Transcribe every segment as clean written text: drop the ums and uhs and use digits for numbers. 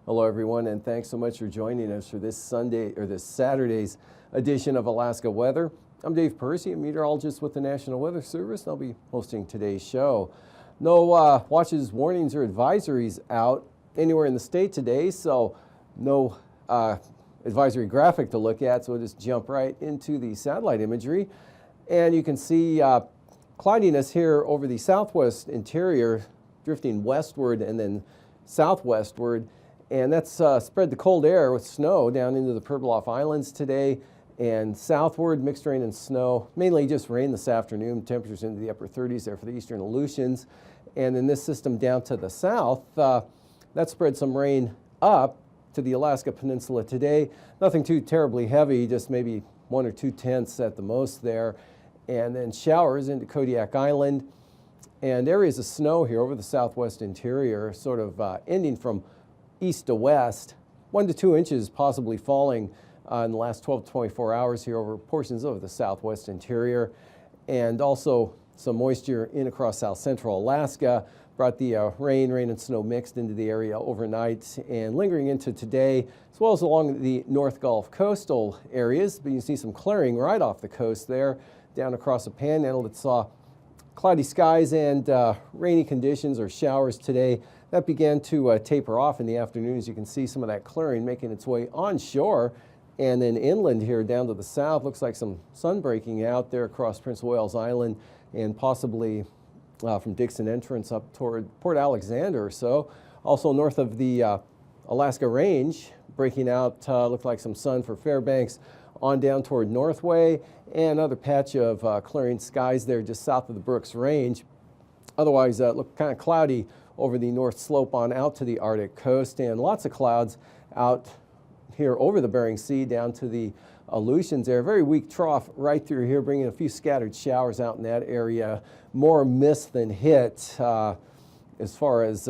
Hello everyone, and thanks so much for joining us for this Saturday's edition of Alaska Weather. I'm Dave Percy, a meteorologist with the National Weather Service, and I'll be hosting today's show. No watches, warnings, or advisories out anywhere in the state today, so no advisory graphic to look at, so we'll just jump right into the satellite imagery. And you can see cloudiness here over the southwest interior, drifting westward and then southwestward. And that's spread the cold air with snow down into the Pribilof Islands today and southward, mixed rain and snow, mainly just rain this afternoon, temperatures into the upper 30s there for the eastern Aleutians. And then this system down to the south, that spread some rain up to the Alaska Peninsula today. Nothing too terribly heavy, just maybe 1 or 2 tenths at the most there. And then showers into Kodiak Island and areas of snow here over the southwest interior, sort of ending from east to west, 1 to 2 inches possibly falling in the last 12 to 24 hours here over portions of the southwest interior. And also some moisture in across south central Alaska brought the rain and snow mixed into the area overnight and lingering into today, as well as along the North Gulf coastal areas. But you can see some clearing right off the coast there, down across the Panhandle that saw cloudy skies and rainy conditions or showers today. That began to taper off in the afternoon. As you can see, some of that clearing making its way onshore and then inland here down to the south. Looks like some sun breaking out there across Prince of Wales Island and possibly from Dixon Entrance up toward Port Alexander or so. Also north of the Alaska Range, breaking out, looked like some sun for Fairbanks on down toward Northway, and another patch of clearing skies there just south of the Brooks Range. Otherwise, looked kind of cloudy over the north slope on out to the Arctic coast, and lots of clouds out here over the Bering Sea down to the Aleutians there. Very weak trough right through here, bringing a few scattered showers out in that area. More miss than hit as far as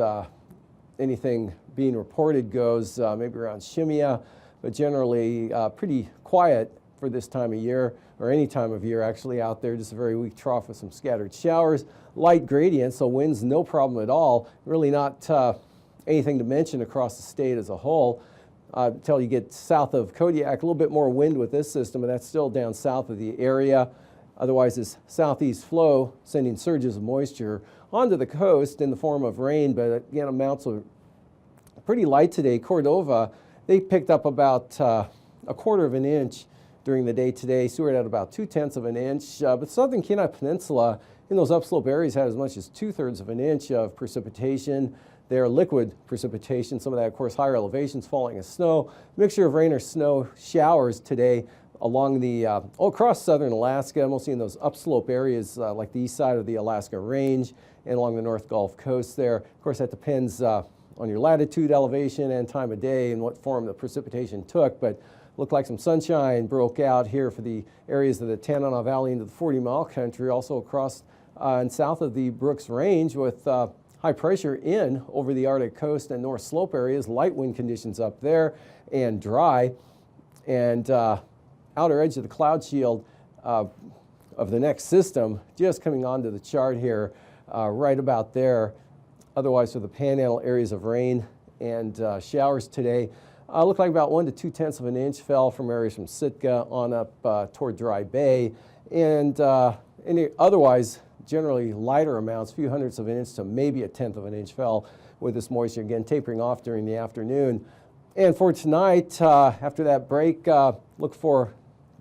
anything being reported goes, maybe around Shimia, but generally pretty quiet for this time of year, or any time of year actually out there. Just a very weak trough with some scattered showers. Light gradient, so winds no problem at all. Really not anything to mention across the state as a whole. Until you get south of Kodiak, a little bit more wind with this system, and that's still down south of the area. Otherwise, this southeast flow sending surges of moisture onto the coast in the form of rain, but again, amounts are pretty light today. Cordova, they picked up about a 1/4 of an inch during the day today. Seward had about 2/10 of an inch, but southern Kenai Peninsula in those upslope areas had as much as 2/3 of an inch of precipitation. They're liquid precipitation, some of that, of course, higher elevations falling as snow. Mixture of rain or snow showers today along the, all across southern Alaska, mostly in those upslope areas like the east side of the Alaska Range and along the North Gulf Coast there. Of course, that depends on your latitude, elevation, and time of day and what form the precipitation took, but looked like some sunshine broke out here for the areas of the Tanana Valley into the 40-mile country, also across and south of the Brooks Range with high pressure in over the Arctic coast and North Slope areas, light wind conditions up there and dry. And outer edge of the cloud shield of the next system just coming onto the chart here right about there. Otherwise, for the Panhandle, areas of rain and showers today. Looked like about 1 to 2/10 of an inch fell from areas from Sitka on up toward Dry Bay. And otherwise, generally lighter amounts, a few hundredths of an inch to maybe 1/10 of an inch fell with this moisture, again tapering off during the afternoon. And for tonight, after that break, look for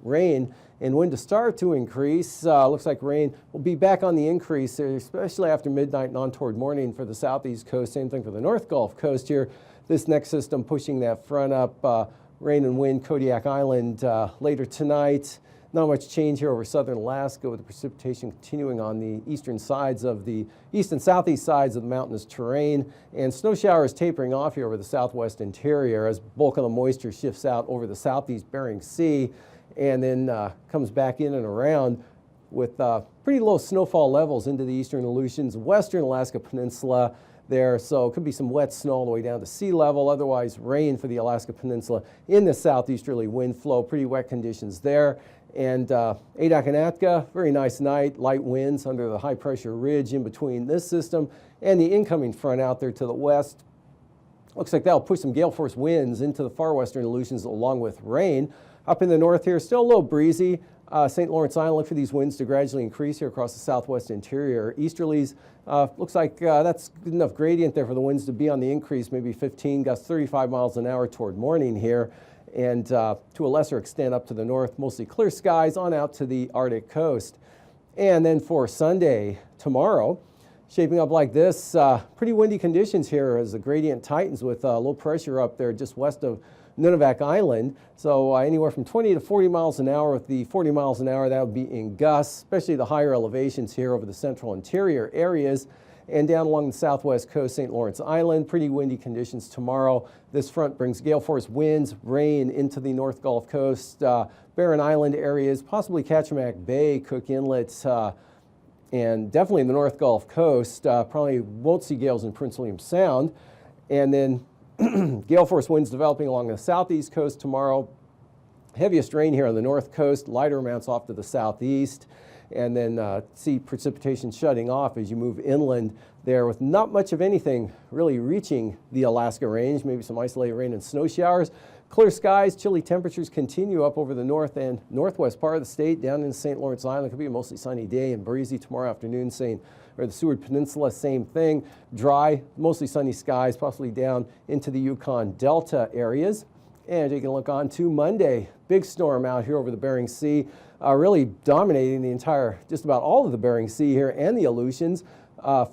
rain and wind to start to increase. Looks like rain will be back on the increase, especially after midnight and on toward morning for the southeast coast. Same thing for the North Gulf Coast here. This next system pushing that front up, rain and wind, Kodiak Island later tonight. Not much change here over southern Alaska, with the precipitation continuing on the eastern sides of the east and southeast sides of the mountainous terrain, and snow showers tapering off here over the southwest interior as bulk of the moisture shifts out over the southeast Bering Sea and then comes back in and around with pretty low snowfall levels into the eastern Aleutians, western Alaska Peninsula there. So it could be some wet snow all the way down to sea level. Otherwise, rain for the Alaska Peninsula in the southeasterly wind flow. Pretty wet conditions there. And Adak and Atka, very nice night. Light winds under the high pressure ridge in between this system and the incoming front out there to the west. Looks like that'll push some gale force winds into the far western Aleutians along with rain. Up in the north here, still a little breezy. St. Lawrence Island, look for these winds to gradually increase here across the southwest interior. Easterlies, looks like that's good enough gradient there for the winds to be on the increase, maybe 15 gusts 35 miles an hour toward morning here. And to a lesser extent up to the north, mostly clear skies on out to the Arctic coast. And then for Sunday, tomorrow, shaping up like this, pretty windy conditions here as the gradient tightens with low pressure up there just west of Nunivak Island. So anywhere from 20 to 40 miles an hour. With the 40 miles an hour, that would be in gusts, especially the higher elevations here over the central interior areas. And down along the southwest coast, St. Lawrence Island, pretty windy conditions tomorrow. This front brings gale force winds, rain into the North Gulf Coast, Barren Island areas, possibly Kachemak Bay, Cook Inlet, and definitely the North Gulf Coast. Probably won't see gales in Prince William Sound. And then gale force winds developing along the southeast coast tomorrow. Heaviest rain here on the north coast, lighter amounts off to the southeast. And then see precipitation shutting off as you move inland there, with not much of anything really reaching the Alaska range, maybe some isolated rain and snow showers. Clear skies, chilly temperatures continue up over the north and northwest part of the state. Down in St. Lawrence Island, it could be a mostly sunny day and breezy tomorrow afternoon. Or the Seward Peninsula, same thing. Dry, mostly sunny skies, possibly down into the Yukon Delta areas. And taking a look on to Monday, big storm out here over the Bering Sea, really dominating the entire, just about all of the Bering Sea here and the Aleutians.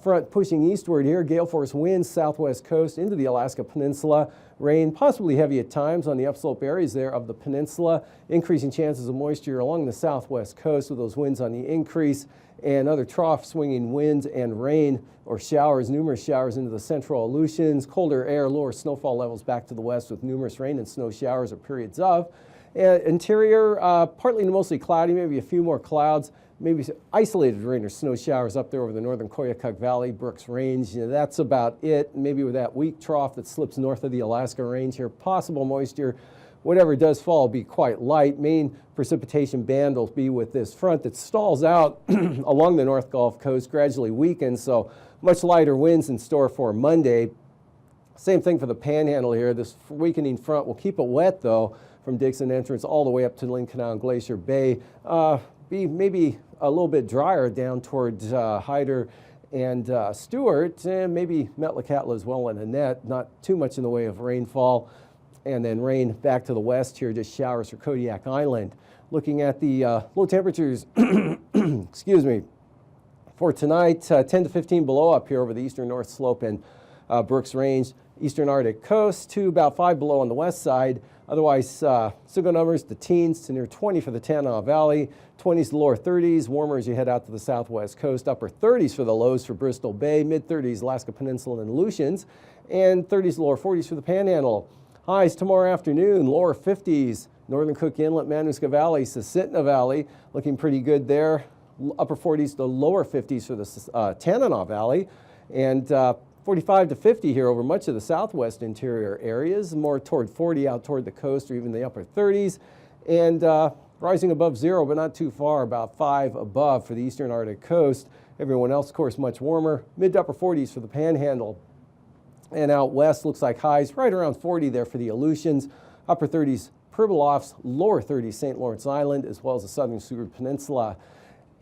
Front pushing eastward here, gale force winds southwest coast into the Alaska Peninsula. Rain possibly heavy at times on the upslope areas there of the peninsula. Increasing chances of moisture along the southwest coast with those winds on the increase. And other trough swinging winds and rain or showers, numerous showers into the central Aleutians. Colder air, lower snowfall levels back to the west with numerous rain and snow showers or periods of. Interior, partly to mostly cloudy, maybe a few more clouds, maybe isolated rain or snow showers up there over the northern Koyukuk Valley, Brooks Range. That's about it. Maybe with that weak trough that slips north of the Alaska Range here, possible moisture. Whatever does fall will be quite light. Main precipitation band will be with this front that stalls out along the North Gulf Coast, gradually weakens, so much lighter winds in store for Monday. Same thing for the Panhandle here. This weakening front will keep it wet, though, from Dixon Entrance all the way up to Lynn Canal and Glacier Bay. Be maybe a little bit drier down towards Hyder and Stewart, and maybe Metlakatla as well, and Annette. Not too much in the way of rainfall. And then rain back to the west here, just showers for Kodiak Island. Looking at the low temperatures, excuse me, for tonight, 10 to 15 below up here over the eastern north slope and Brooks Range, eastern Arctic coast, to about 5 below on the west side. Otherwise, single numbers, the teens to near 20 for the Tanana Valley, 20s to lower 30s, warmer as you head out to the southwest coast, upper 30s for the lows for Bristol Bay, mid 30s Alaska Peninsula and Aleutians, and 30s to lower 40s for the Panhandle. Highs tomorrow afternoon, lower 50s, northern Cook Inlet, Manuska Valley, Susitna Valley, looking pretty good there. Upper 40s to lower 50s for the Tanana Valley, and 45 to 50 here over much of the southwest interior areas, more toward 40 out toward the coast or even the upper 30s, and rising above zero, but not too far, about 5 above for the eastern Arctic coast. Everyone else, of course, much warmer, mid to upper 40s for the Panhandle. And out west, looks like highs right around 40 there for the Aleutians, upper 30s Pribilofs, lower 30s St. Lawrence Island, as well as the southern Seward Peninsula.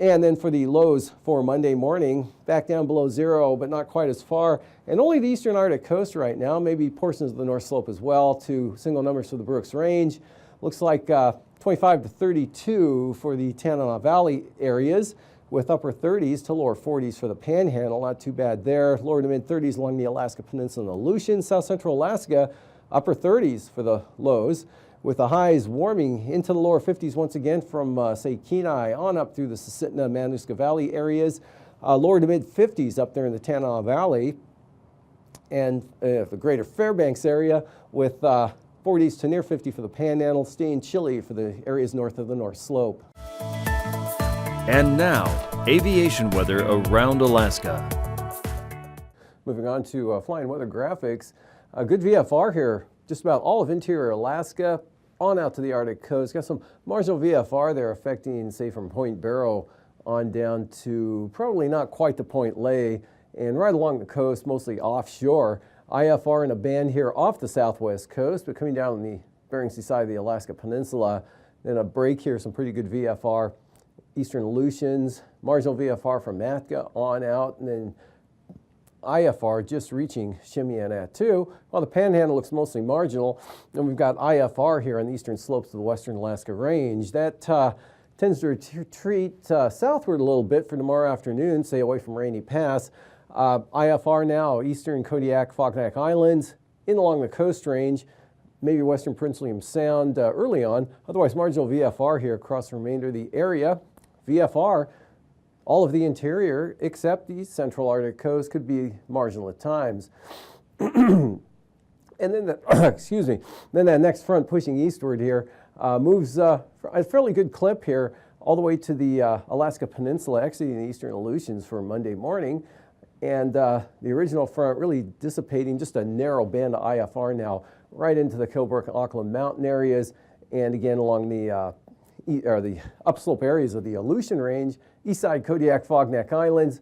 And then for the lows for Monday morning, back down below zero, but not quite as far. And only the eastern Arctic coast right now, maybe portions of the North Slope as well, to single numbers for the Brooks Range. Looks like 25 to 32 for the Tanana Valley areas, with upper 30s to lower 40s for the Panhandle. Not too bad there. Lower to mid 30s along the Alaska Peninsula and Aleutians. South central Alaska, upper 30s for the lows, with the highs warming into the lower 50s once again from, say, Kenai on up through the Susitna-Manaska Valley areas, lower to mid 50s up there in the Tanana Valley, and the greater Fairbanks area with 40s to near 50 for the Panhandle, staying chilly for the areas north of the North Slope. And now, aviation weather around Alaska. Moving on to flying weather graphics. A good VFR here, just about all of interior Alaska, on out to the Arctic coast. Got some marginal VFR there affecting, say, from Point Barrow on down to probably not quite to Point Lay, and right along the coast, mostly offshore. IFR in a band here off the southwest coast, but coming down on the Bering Sea side of the Alaska Peninsula. Then a break here, some pretty good VFR. Eastern Aleutians, marginal VFR from Matka on out, and then IFR just reaching Shimian at 2, while the Panhandle looks mostly marginal. And we've got IFR here on the eastern slopes of the western Alaska Range. That tends to retreat southward a little bit for tomorrow afternoon, say away from Rainy Pass. IFR now, eastern Kodiak, Fognak Islands, in along the Coast Range, maybe western Prince William Sound early on. Otherwise, marginal VFR here across the remainder of the area. VFR, all of the interior except the central Arctic coast could be marginal at times. And then, excuse me, then that next front pushing eastward here moves a fairly good clip here all the way to the Alaska Peninsula, exiting the eastern Aleutians for Monday morning. And the original front really dissipating, just a narrow band of IFR now, right into the Kilbrook and Auckland mountain areas, and again along the upslope areas of the Aleutian Range, east side Kodiak, Fognak Islands,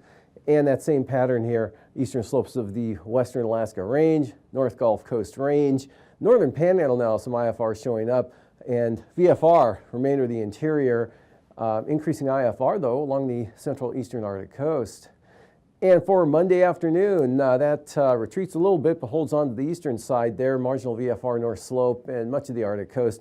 and that same pattern here, eastern slopes of the western Alaska Range, North Gulf Coast Range, northern Panhandle now, some IFR showing up, and VFR, remainder of the interior, increasing IFR though along the central eastern Arctic coast. And for Monday afternoon, that retreats a little bit but holds on to the eastern side there, marginal VFR North Slope and much of the Arctic coast.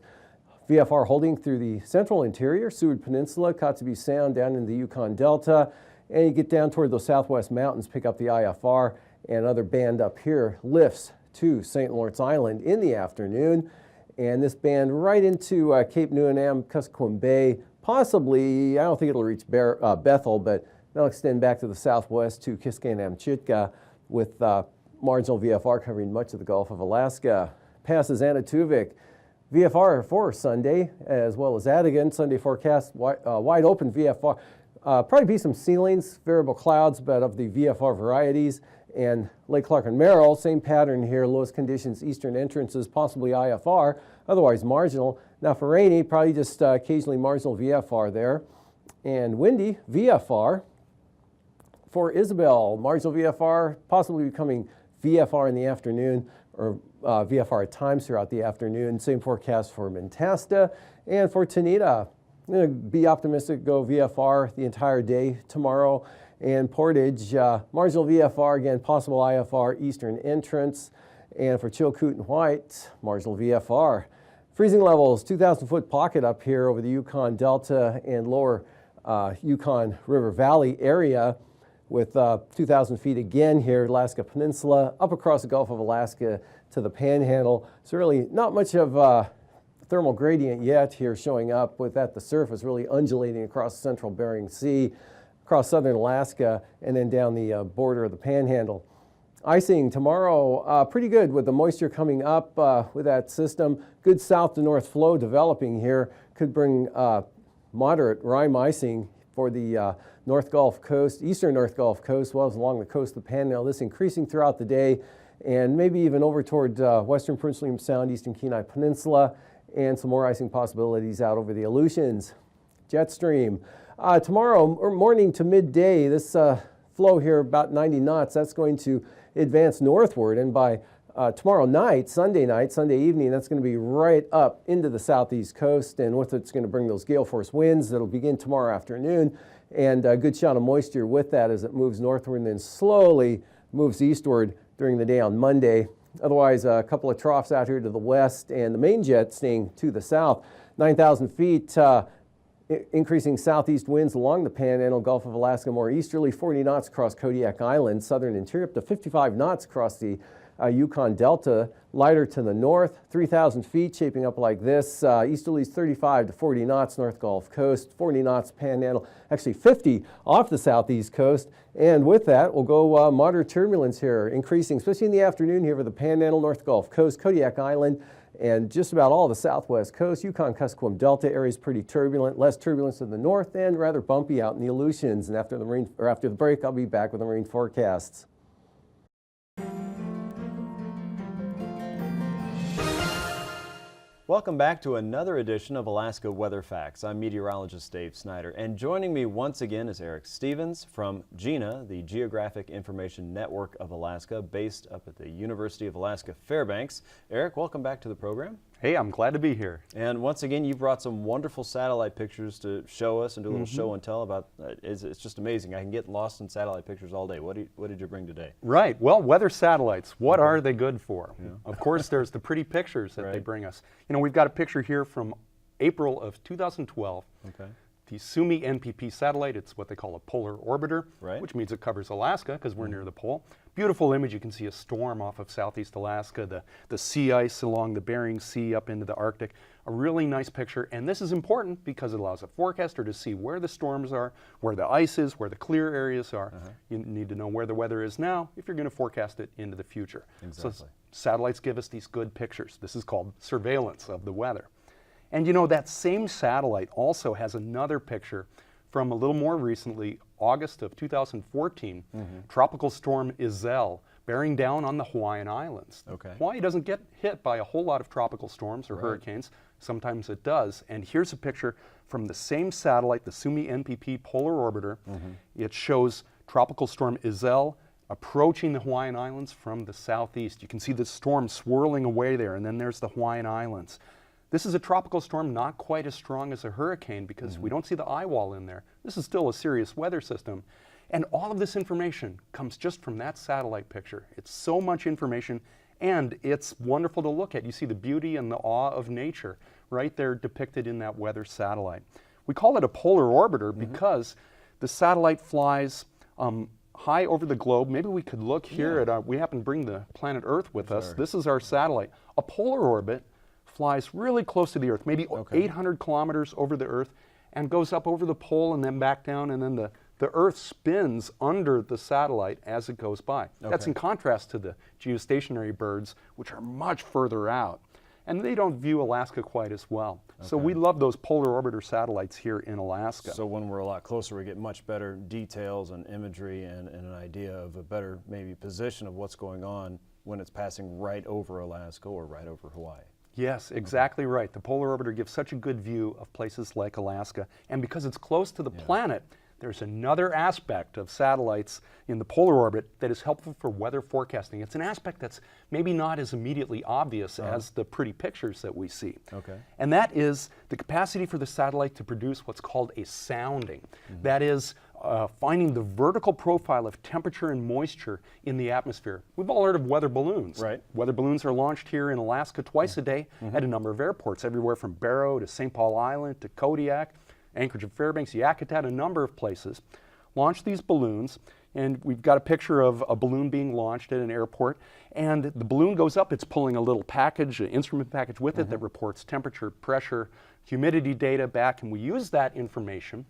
VFR holding through the central interior, Seward Peninsula, Kotzebue Sound down in the Yukon Delta, and you get down toward those southwest mountains, pick up the IFR, and another band up here lifts to St. Lawrence Island in the afternoon, and this band right into Cape Newnam, Kuskokwim Bay, possibly, I don't think it'll reach Bethel, but that'll extend back to the southwest to Kiskanam-Chitka with marginal VFR covering much of the Gulf of Alaska. Passes Anatuvik. VFR for Sunday, as well as Adigan. Sunday forecast, wide open VFR. Probably be some ceilings, variable clouds, but of the VFR varieties. And Lake Clark and Merrill, same pattern here, lowest conditions, eastern entrances, possibly IFR, otherwise marginal. Now for rainy, probably just occasionally marginal VFR there. And windy, VFR. For Isabel, marginal VFR, possibly becoming VFR in the afternoon, or VFR at times throughout the afternoon. Same forecast for Mentasta. And for Tanita, I'm going to be optimistic, go VFR the entire day tomorrow. And Portage, marginal VFR, again, possible IFR, eastern entrance. And for Chilkoot and White, marginal VFR. Freezing levels, 2,000-foot pocket up here over the Yukon Delta and lower Yukon River Valley area, with 2,000 feet again here, Alaska Peninsula, up across the Gulf of Alaska to the Panhandle. So really not much of a thermal gradient yet here showing up, with at the surface really undulating across central Bering Sea, across southern Alaska, and then down the border of the Panhandle. Icing tomorrow, pretty good with the moisture coming up with that system. Good south to north flow developing here. Could bring moderate rime icing for the North Gulf Coast, eastern North Gulf Coast, as well as along the coast of the Panhandle. This increasing throughout the day, and maybe even over toward western Prince William Sound, eastern Kenai Peninsula, and some more icing possibilities out over the Aleutians. Jet stream. Tomorrow morning to midday, this flow here about 90 knots, that's going to advance northward, and by tomorrow night, Sunday evening, that's going to be right up into the southeast coast, and with it's going to bring those gale force winds that'll begin tomorrow afternoon, and a good shot of moisture with that as it moves northward and then slowly moves eastward during the day on Monday. Otherwise, a couple of troughs out here to the west, and the main jet staying to the south. 9,000 feet, increasing southeast winds along the Panhandle, Gulf of Alaska, more easterly, 40 knots across Kodiak Island, southern interior, up to 55 knots across the Yukon Delta, lighter to the north, 3,000 feet, shaping up like this. Easterlies 35 to 40 knots, North Gulf Coast, 40 knots Panhandle, actually 50 off the southeast coast. And with that, we'll go moderate turbulence here, increasing, especially in the afternoon here over the Panhandle, North Gulf Coast, Kodiak Island, and just about all the southwest coast. Yukon-Kuskokwim Delta area is pretty turbulent, less turbulence in the north, and rather bumpy out in the Aleutians. And after the break, I'll be back with the marine forecasts. Welcome back to another edition of Alaska Weather Facts. I'm meteorologist Dave Snider, and joining me once again is Eric Stevens from GINA, the Geographic Information Network of Alaska, based up at the University of Alaska Fairbanks. Eric, welcome back to the program. Hey, I'm glad to be here. And once again, you brought some wonderful satellite pictures to show us and do a little show and tell about. It's just amazing. I can get lost in satellite pictures all day. What did you bring today? Right. Well, weather satellites, what are they good for? Yeah. Of course, there's the pretty pictures that they bring us. You know, we've got a picture here from April of 2012. Okay. The Sumi NPP satellite, it's what they call a polar orbiter, which means it covers Alaska because we're near the pole. Beautiful image. You can see a storm off of southeast Alaska, the sea ice along the Bering Sea up into the Arctic. A really nice picture, and this is important because it allows a forecaster to see where the storms are, where the ice is, where the clear areas are. You need to know where the weather is now if you're going to forecast it into the future. Exactly. So satellites give us these good pictures. This is called surveillance of the weather. And you know, that same satellite also has another picture from a little more recently, August of 2014, Tropical Storm Iselle bearing down on the Hawaiian Islands. Hawaii doesn't get hit by a whole lot of tropical storms or hurricanes. Sometimes it does. And here's a picture from the same satellite, the Sumi NPP Polar Orbiter. It shows Tropical Storm Iselle approaching the Hawaiian Islands from the southeast. You can see the storm swirling away there, and then there's the Hawaiian Islands. This is a tropical storm, not quite as strong as a hurricane because we don't see the eye wall in there. This is still a serious weather system. And all of this information comes just from that satellite picture. It's so much information, and it's wonderful to look at. You see the beauty and the awe of nature right there depicted in that weather satellite. We call it a polar orbiter because the satellite flies high over the globe. Maybe we could look here at we happen to bring the planet Earth with us. This is our satellite. A polar orbit flies really close to the Earth, maybe 800 kilometers over the Earth, and goes up over the pole and then back down, and then the Earth spins under the satellite as it goes by. That's in contrast to the geostationary birds, which are much further out. And they don't view Alaska quite as well. So we love those polar orbiter satellites here in Alaska. So when we're a lot closer, we get much better details and imagery and an idea of a better maybe position of what's going on when it's passing right over Alaska or right over Hawaii. Yes, exactly right. The polar orbiter gives such a good view of places like Alaska. And because it's close to the planet, there's another aspect of satellites in the polar orbit that is helpful for weather forecasting. It's an aspect that's maybe not as immediately obvious as the pretty pictures that we see. And that is the capacity for the satellite to produce what's called a sounding. That is finding the vertical profile of temperature and moisture in the atmosphere. We've all heard of weather balloons. Weather balloons are launched here in Alaska twice a day at a number of airports, everywhere from Barrow to St. Paul Island to Kodiak, Anchorage and Fairbanks, Yakutat, a number of places. Launch these balloons, and we've got a picture of a balloon being launched at an airport, and the balloon goes up. It's pulling a little package, an instrument package with it that reports temperature, pressure, humidity data back, and we use that information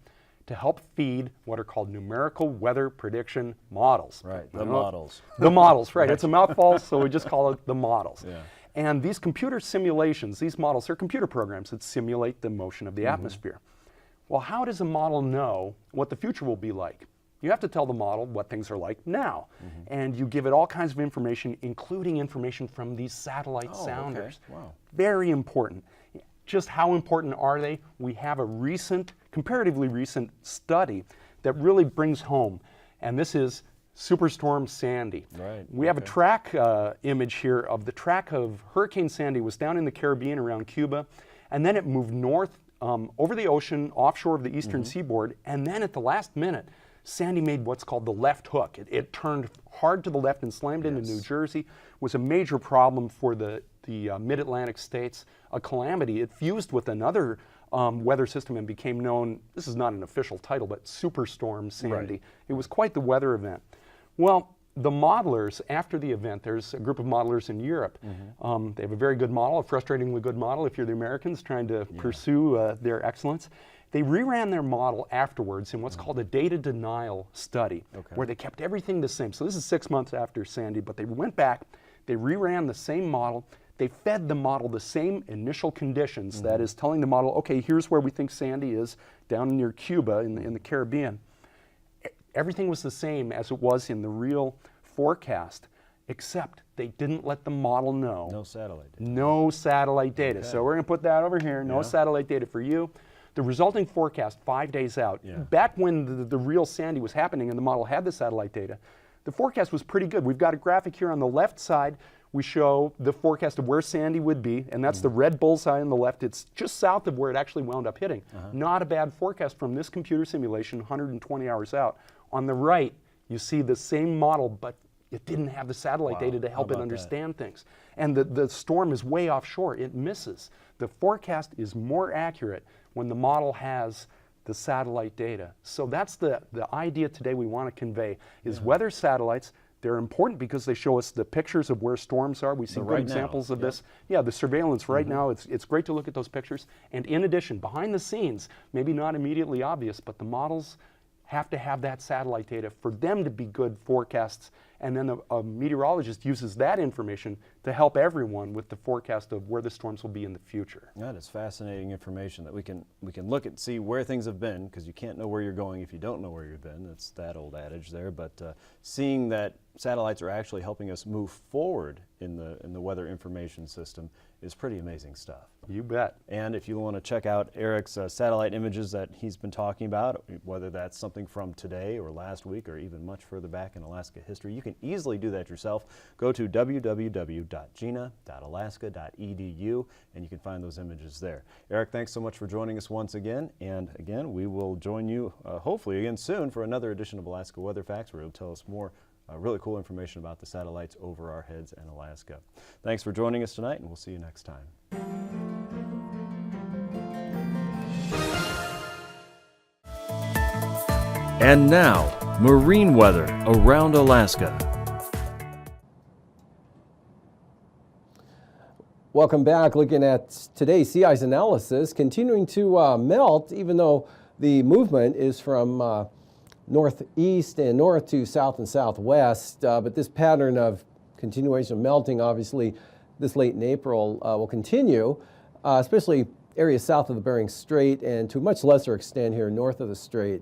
to help feed what are called numerical weather prediction models. The models. The models, right. It's a mouthful, so we just call it the models. And these computer simulations, these models, are computer programs that simulate the motion of the atmosphere. Well, how does a model know what the future will be like? You have to tell the model what things are like now. And you give it all kinds of information, including information from these satellite sounders. Very important. Just how important are they? We have a recent, comparatively recent study that really brings home, and this is Superstorm Sandy. We have a track image here of the track of Hurricane Sandy. It was down in the Caribbean around Cuba, and then it moved north over the ocean, offshore of the eastern seaboard, and then at the last minute, Sandy made what's called the left hook. It turned hard to the left and slammed into New Jersey. It was a major problem for the mid-Atlantic states, a calamity. It fused with another weather system and became known, this is not an official title, but Superstorm Sandy. It was quite the weather event. Well, the modelers, after the event, there's a group of modelers in Europe. They have a very good model, a frustratingly good model if you're the Americans trying to pursue their excellence. They reran their model afterwards in what's called a data denial study, where they kept everything the same. So this is 6 months after Sandy, but they went back, they reran the same model, they fed the model the same initial conditions, that is telling the model, okay, here's where we think Sandy is, down near Cuba in the Caribbean. Everything was the same as it was in the real forecast, except they didn't let the model know. No satellite data. No satellite data. So we're going to put that over here, no satellite data for you. The resulting forecast 5 days out, back when the real Sandy was happening and the model had the satellite data, the forecast was pretty good. We've got a graphic here on the left side. We show the forecast of where Sandy would be, and that's the red bullseye on the left. It's just south of where it actually wound up hitting. Not a bad forecast from this computer simulation, 120 hours out. On the right, you see the same model, but it didn't have the satellite data to help it understand things. And the storm is way offshore. It misses. The forecast is more accurate when the model has the satellite data. So that's the idea today we want to convey, is weather satellites. They're important because they show us the pictures of where storms are. We see good examples of this. Yeah, the surveillance right now, it's great to look at those pictures. And in addition, behind the scenes, maybe not immediately obvious, but the models have to have that satellite data for them to be good forecasts. And then a meteorologist uses that information to help everyone with the forecast of where the storms will be in the future. That is fascinating information that we can look at, see where things have been, because you can't know where you're going if you don't know where you've been. That's that old adage there. But seeing that satellites are actually helping us move forward in the weather information system is pretty amazing stuff. You bet. And if you want to check out Eric's satellite images that he's been talking about, whether that's something from today or last week or even much further back in Alaska history, you can easily do that yourself. Go to www.gina.alaska.edu and you can find those images there. Eric, thanks so much for joining us once again. And again, we will join you hopefully again soon for another edition of Alaska Weather Facts, where you'll tell us more really cool information about the satellites over our heads in Alaska. Thanks for joining us tonight, and we'll see you next time. And now, marine weather around Alaska. Welcome back. Looking at today's sea ice analysis, continuing to melt, even though the movement is from northeast and north to south and southwest, but this pattern of continuation of melting, obviously, this late in April will continue, especially areas south of the Bering Strait and to a much lesser extent here north of the Strait.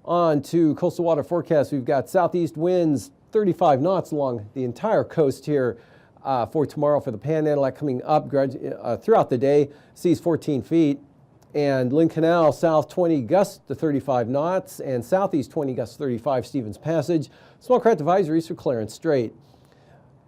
On to coastal water forecast, we've got southeast winds 35 knots along the entire coast here for tomorrow for the Panhandle, coming up throughout the day, seas 14 feet. And Lynn Canal, south 20 gusts to 35 knots, and southeast 20 gusts to 35, Stevens Passage. Small craft advisories for Clarence Strait.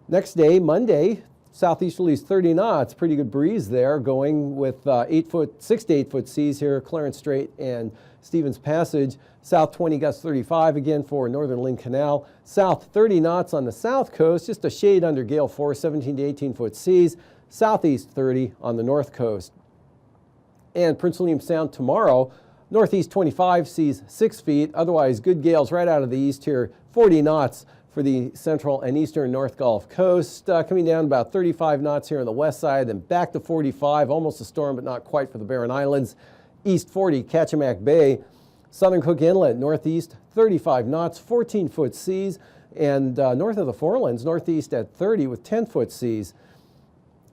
Next day, Monday, southeasterlies 30 knots, pretty good breeze there, going with 6 to 8 foot seas here, Clarence Strait and Stevens Passage. South 20 gusts 35 again for northern Lynn Canal. South 30 knots on the south coast, just a shade under gale force, 17 to 18 foot seas. Southeast 30 on the north coast. And Prince William Sound tomorrow, northeast 25, seas 6 feet. Otherwise, good gales right out of the east here, 40 knots for the central and eastern North Gulf Coast. Coming down about 35 knots here on the west side, then back to 45, almost a storm, but not quite for the Barren Islands. East 40, Kachemak Bay. Southern Cook Inlet, northeast 35 knots, 14 foot seas. And north of the Forelands, northeast at 30 with 10 foot seas.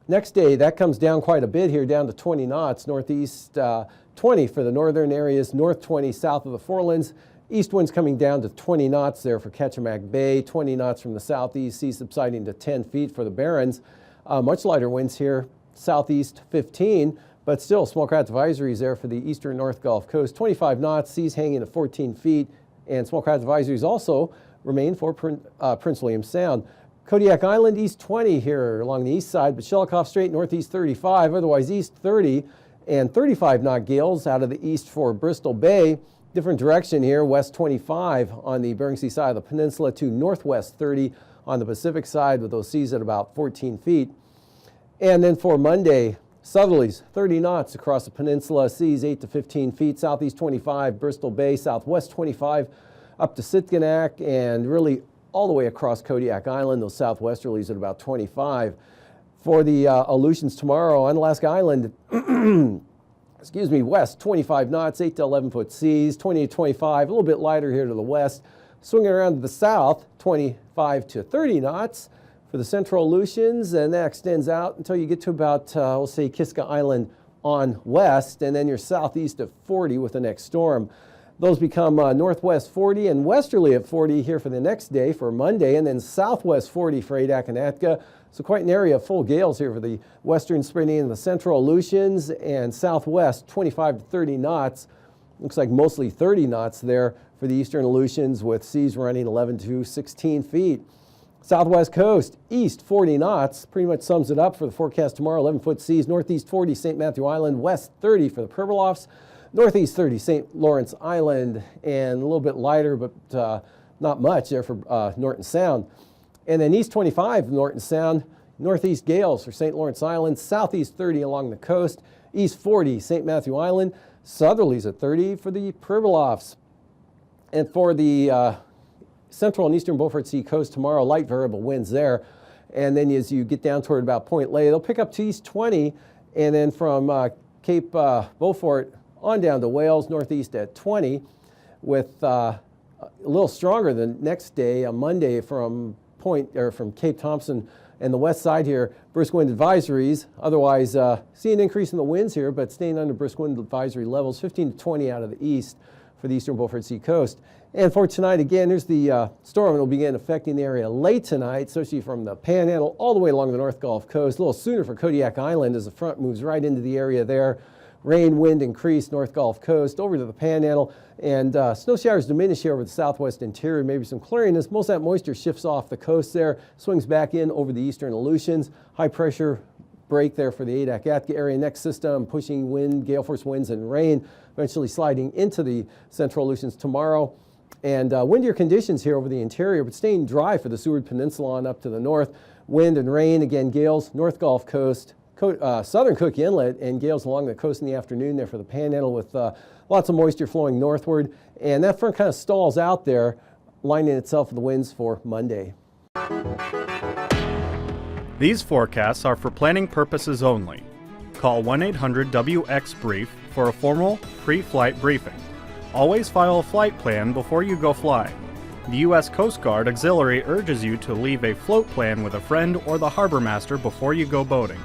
Next day, that comes down quite a bit here, down to 20 knots, northeast 20 for the northern areas, north 20 south of the Forelands. East winds coming down to 20 knots there for Kachemak Bay, 20 knots from the southeast, seas subsiding to 10 feet for the Barrens. Much lighter winds here, southeast 15, but still small craft advisories there for the eastern North Gulf Coast, 25 knots, seas hanging at 14 feet, and small craft advisories also remain for Prince William Sound. Kodiak Island, east 20 here along the east side, but Shelikof Strait, northeast 35, otherwise east 30, and 35 knot gales out of the east for Bristol Bay. Different direction here, west 25 on the Bering Sea side of the peninsula to northwest 30 on the Pacific side with those seas at about 14 feet. And then for Monday, southerlies 30 knots across the peninsula, seas 8 to 15 feet, southeast 25, Bristol Bay, southwest 25 up to Sitkinak, and really all the way across Kodiak Island. Those southwesterlies at about 25. For the Aleutians tomorrow on Alaska Island, excuse me, west 25 knots, 8 to 11 foot seas, 20 to 25, a little bit lighter here to the west. Swinging around to the south, 25 to 30 knots for the central Aleutians, and that extends out until you get to about, we'll say, Kiska Island on west, and then you're southeast of 40 with the next storm. Those become northwest 40 and westerly at 40 here for the next day for Monday, and then southwest 40 for Adak and Atka. So quite an area of full gales here for the western spreading and the central Aleutians, and southwest 25 to 30 knots. Looks like mostly 30 knots there for the eastern Aleutians, with seas running 11 to 16 feet. Southwest coast, east 40 knots, pretty much sums it up for the forecast tomorrow. 11 foot seas, northeast 40 St. Matthew Island, west 30 for the Pribilofs, northeast 30 St. Lawrence Island, and a little bit lighter, but not much there for Norton Sound. And then east 25 Norton Sound, northeast gales for St. Lawrence Island, southeast 30 along the coast, east 40 St. Matthew Island, southerlies at 30 for the Pribilofs. And for the central and eastern Beaufort Sea coast tomorrow, light variable winds there. And then as you get down toward about Point Lay, they'll pick up to east 20, and then from Cape Beaufort on down to Wales, northeast at 20, with a little stronger the next day, on Monday, from Cape Thompson and the west side here, brisk wind advisories. Otherwise, see an increase in the winds here, but staying under brisk wind advisory levels, 15 to 20 out of the east for the eastern Beaufort Sea coast. And for tonight, again, here's the storm. It'll begin affecting the area late tonight, especially from the Panhandle all the way along the North Gulf Coast. A little sooner for Kodiak Island as the front moves right into the area there. Rain, wind increase, North Gulf Coast over to the Panhandle, and snow showers diminish here over the southwest interior, maybe some cleariness. Most of that moisture shifts off the coast there, swings back in over the eastern Aleutians. High pressure break there for the Adak-Atka area. Next system pushing wind, gale force winds and rain, eventually sliding into the central Aleutians tomorrow. And windier conditions here over the interior, but staying dry for the Seward Peninsula on up to the north. Wind and rain, again, gales, North Gulf Coast, southern Cook Inlet, and gales along the coast in the afternoon there for the Panhandle, with lots of moisture flowing northward. And that front kind of stalls out there, lining itself with the winds for Monday. These forecasts are for planning purposes only. Call 1-800-WX-BRIEF for a formal pre-flight briefing. Always file a flight plan before you go flying. The U.S. Coast Guard Auxiliary urges you to leave a float plan with a friend or the harbor master before you go boating.